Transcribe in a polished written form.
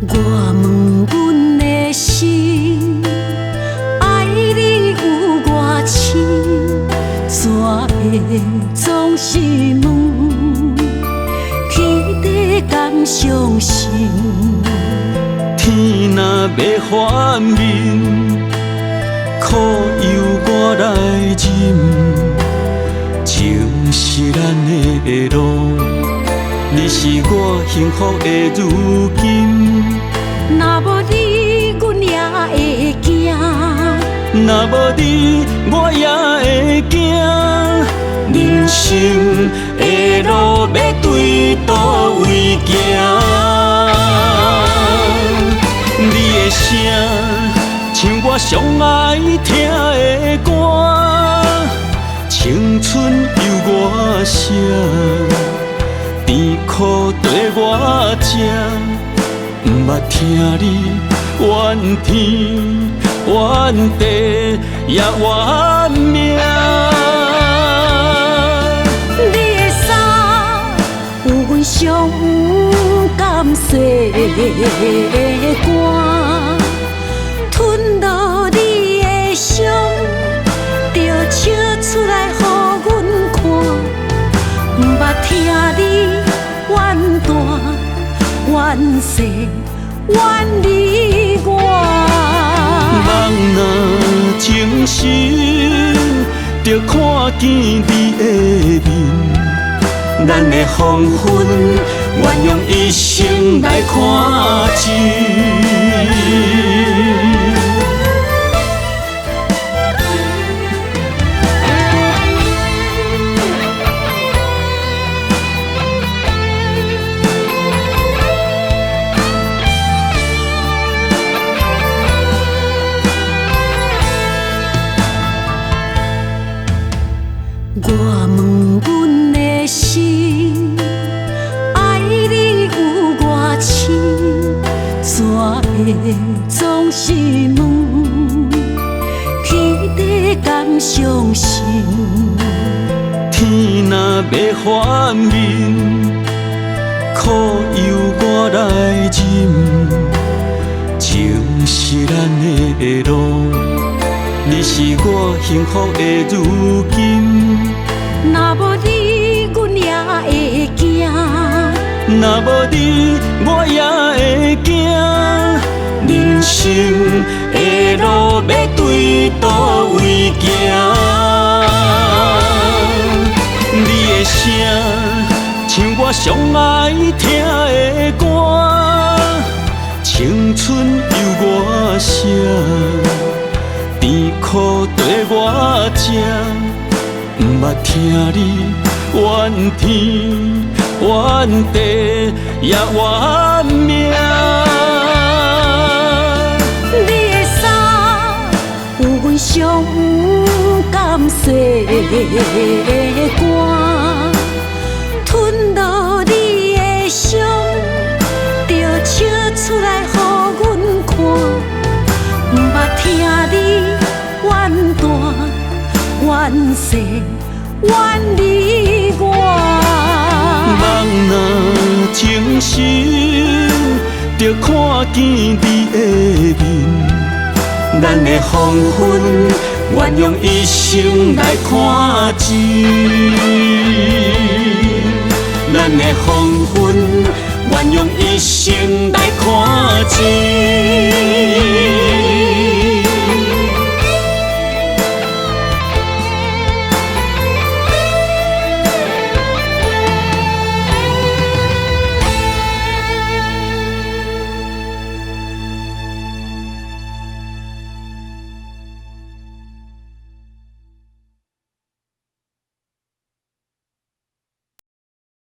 我问阮的心，爱你有偌深，怎会总是问，天地敢相信？天若要反面，苦由我来忍。情是咱的路，你是我幸福的如今。若无你，阮也会惊；若无你，我也会惊。人生的路要对倒位行？你的声，像我上爱听的歌。青春由我写，甜苦对我吃。毋捌听你怨天怨地也怨命。你的衫有阮伤甘洗的汗，吞落你的伤，就笑出来予阮看。毋捌听你怨大怨世怨离我。梦若情深，就看见你的面，咱的黄昏，愿用一生来看尽。我问阮的心，爱你有偌深，怎会总是问，天地敢相信？天若要反面，苦由我来忍。情是咱的路，你是我幸福的如今。若无你，阮也会惊；若无你，我也会惊。人生的路要对倒位行？你的声，像我上爱听的歌。青春由我写，甜苦对我吃。毋捌听你怨天怨地也怨命。你的衫有阮伤甘洗的汗，吞落你的伤，就笑出来予阮看。毋捌听你怨大怨世怨离我。梦若情深，就看见你的面，咱的黄昏，愿用一生来看尽。咱的黄昏，愿用一生来看尽。